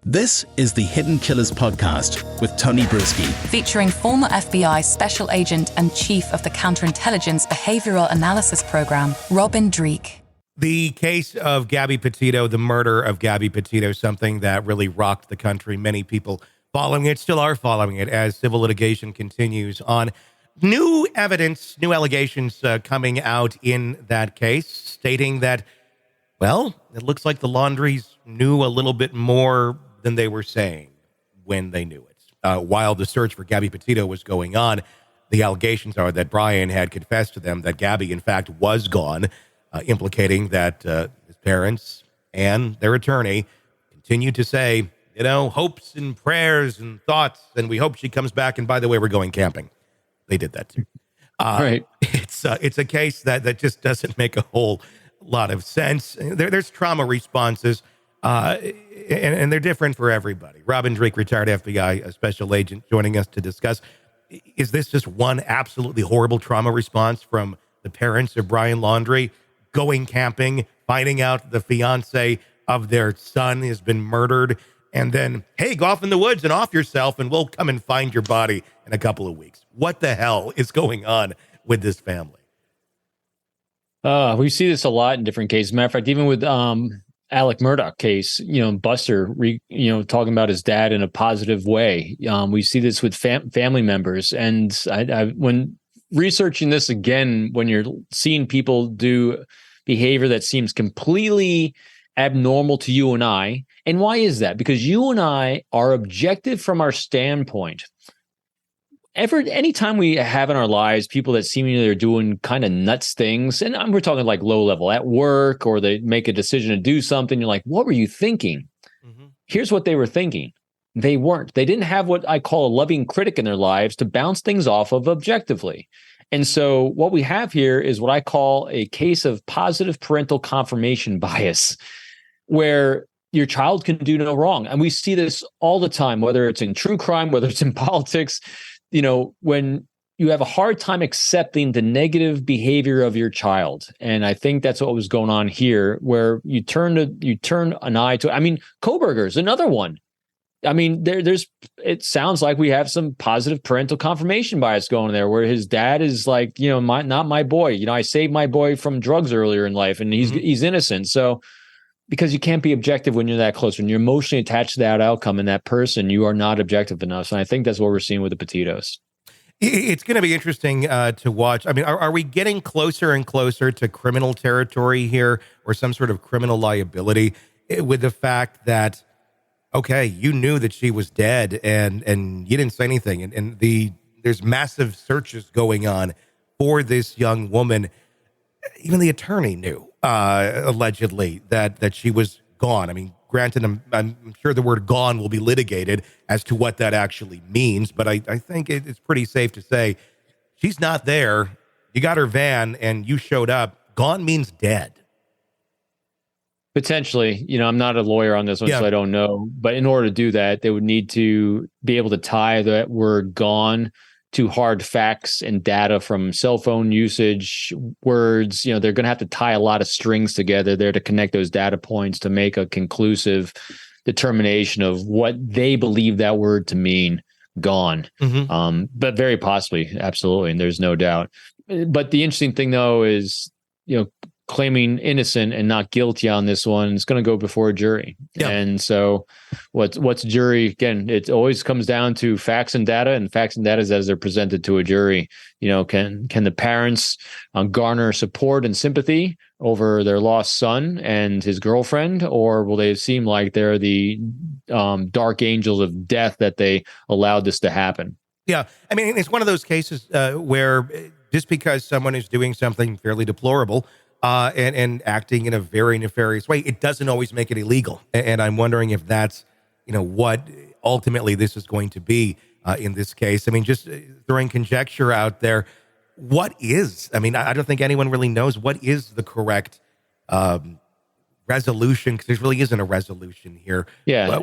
This is the Hidden Killers podcast with Tony Brueski, featuring former FBI Special Agent and Chief of the Counterintelligence Behavioral Analysis Program, Robin Dreeke. The case of Gabby Petito, the murder of Gabby Petito, something that really rocked the country. Many people following it, still are following it as civil litigation continues on. New evidence, new allegations coming out in that case, stating that, well, it looks like the Laundries knew a little bit more than they were saying when they knew it. While the search for Gabby Petito was going on, the allegations are that Bryan had confessed to them that Gabby, in fact, was gone, implicating that his parents and their attorney continued to say, hopes and prayers and thoughts, and we hope she comes back, and by the way, we're going camping. They did that too. Right. It's a case that just doesn't make a whole lot of sense. There's trauma responses, and they're different for everybody. Robin Dreeke, retired FBI special agent, joining us to discuss, is this just one absolutely horrible trauma response from the parents of Bryan Laundrie, going camping, finding out the fiance of their son has been murdered, and then, hey, go off in the woods and off yourself, and we'll come and find your body in a couple of weeks. What the hell is going on with this family? We see this a lot in different cases. Matter of fact, even with Alec Murdaugh case, Buster, talking about his dad in a positive way. We see this with family members. And I when researching this again, when you're seeing people do behavior that seems completely abnormal to you and I, and why is that? Because you and I are objective from our standpoint. Anytime we have in our lives people that seemingly are doing kind of nuts things, and we're talking like low level at work, or they make a decision to do something, you're like, what were you thinking? Mm-hmm. Here's what they were thinking. They weren't. They didn't have what I call a loving critic in their lives to bounce things off of objectively. And so what we have here is what I call a case of positive parental confirmation bias, where your child can do no wrong. And we see this all the time, whether it's in true crime, whether it's in politics. When you have a hard time accepting the negative behavior of your child. And I think that's what was going on here, where you turn an eye to, Kohberger's another one. It sounds like we have some positive parental confirmation bias going there, where his dad is like, not my boy. I saved my boy from drugs earlier in life, and he's innocent. So, because you can't be objective when you're that close, when you're emotionally attached to that outcome and that person, you are not objective enough. And I think that's what we're seeing with the Petitos. It's going to be interesting to watch. Are we getting closer and closer to criminal territory here, or some sort of criminal liability, with the fact that, okay, you knew that she was dead and you didn't say anything. And there's massive searches going on for this young woman. Even the attorney knew, allegedly, that she was gone. Granted, I'm sure the word gone will be litigated as to what that actually means, but I think it's pretty safe to say she's not there. You got her van and you showed up. Gone means dead. Potentially. I'm not a lawyer on this one, so I don't know. But in order to do that, they would need to be able to tie that word gone to hard facts and data from cell phone usage, words. They're going to have to tie a lot of strings together there to connect those data points to make a conclusive determination of what they believe that word to mean, gone. Mm-hmm. But very possibly, absolutely, and there's no doubt. But the interesting thing, though, is, claiming innocent and not guilty on this one is going to go before a jury. Yep. And so what's jury? Again, it always comes down to facts and data, and facts and data as they're presented to a jury. Can the parents garner support and sympathy over their lost son and his girlfriend, or will they seem like they're the dark angels of death that they allowed this to happen? Yeah. It's one of those cases where just because someone is doing something fairly deplorable, and acting in a very nefarious way, it doesn't always make it illegal. And I'm wondering if that's, what ultimately this is going to be in this case. Just throwing conjecture out there, what is, I don't think anyone really knows what is the correct resolution, because there really isn't a resolution here. Yeah.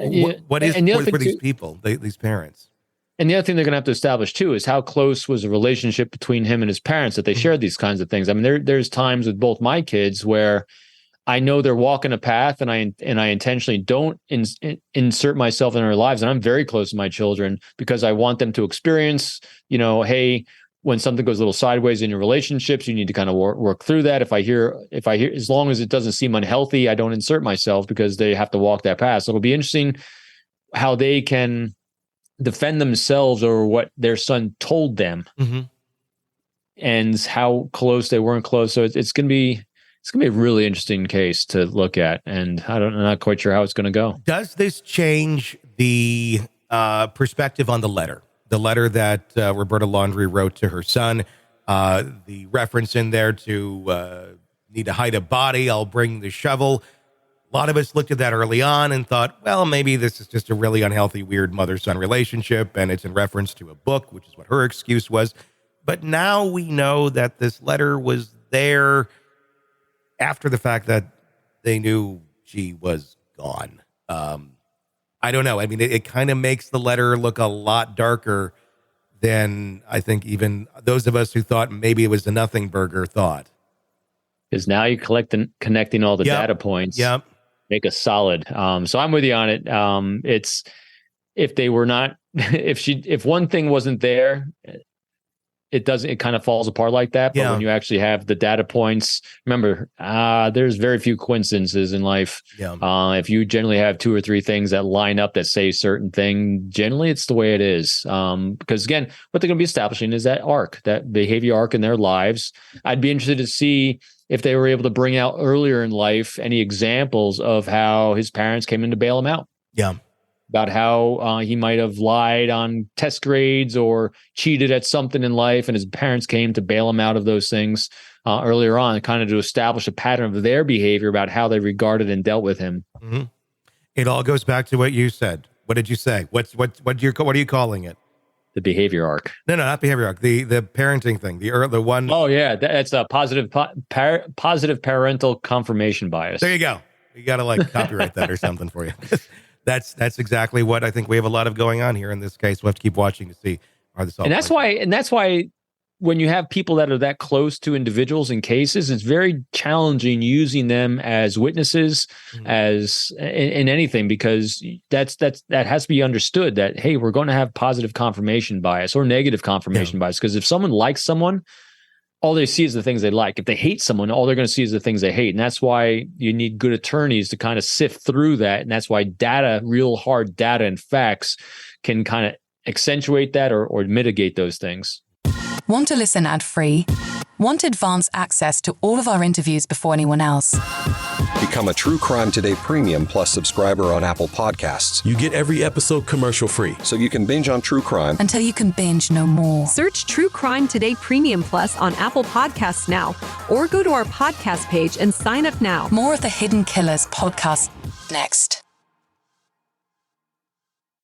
What is for these people, these parents? And the other thing they're going to have to establish, too, is how close was the relationship between him and his parents that they shared these kinds of things. There's times with both my kids where I know they're walking a path, and I intentionally don't insert myself in their lives. And I'm very close to my children because I want them to experience, hey, when something goes a little sideways in your relationships, you need to kind of work through that. If I hear, as long as it doesn't seem unhealthy, I don't insert myself because they have to walk that path. So it'll be interesting how they can defend themselves over what their son told them, and how close they weren't close. So it's going to be a really interesting case to look at, and I'm not quite sure how it's going to go. Does this change the perspective on the letter? The letter that Roberta Laundrie wrote to her son, the reference in there to need to hide a body, I'll bring the shovel. A lot of us looked at that early on and thought, well, maybe this is just a really unhealthy, weird mother-son relationship, and it's in reference to a book, which is what her excuse was. But now we know that this letter was there after the fact that they knew she was gone. I don't know. I mean, it kind of makes the letter look a lot darker than I think even those of us who thought maybe it was a nothing burger thought. Because now you're connecting all the data points. Yep. Make a solid. So I'm with you on it. It's if they were not, if one thing wasn't there, it kind of falls apart like that. But when you actually have the data points, remember, there's very few coincidences in life. If you generally have 2 or 3 things that line up that say certain thing, generally it's the way it is. Because again, what they're going to be establishing is that arc, that behavior arc in their lives. I'd be interested to see if they were able to bring out earlier in life any examples of how his parents came in to bail him out. About how he might have lied on test grades or cheated at something in life, and his parents came to bail him out of those things earlier on, kind of to establish a pattern of their behavior about how they regarded and dealt with him. It all goes back to what you said. What did you say? What are you calling it? The behavior arc. No, not behavior arc. The parenting thing. The one. Oh yeah, that's a positive parental confirmation bias. There you go. You got to copyright that or something for you. That's exactly what I think we have a lot of going on here in this case. We'll have to keep watching to see how this all. And that's why when you have people that are that close to individuals in cases, it's very challenging using them as witnesses, as in anything, because that has to be understood that, hey, we're going to have positive confirmation bias or negative confirmation bias. Because if someone likes someone, all they see is the things they like. If they hate someone, all they're going to see is the things they hate. And that's why you need good attorneys to kind of sift through that. And that's why real hard data and facts can kind of accentuate that or mitigate those things. Want to listen ad-free? Want advanced access to all of our interviews before anyone else? Become a True Crime Today Premium Plus subscriber on Apple Podcasts. You get every episode commercial-free. So you can binge on true crime until you can binge no more. Search True Crime Today Premium Plus on Apple Podcasts now, or go to our podcast page and sign up now. More of the Hidden Killers podcast next.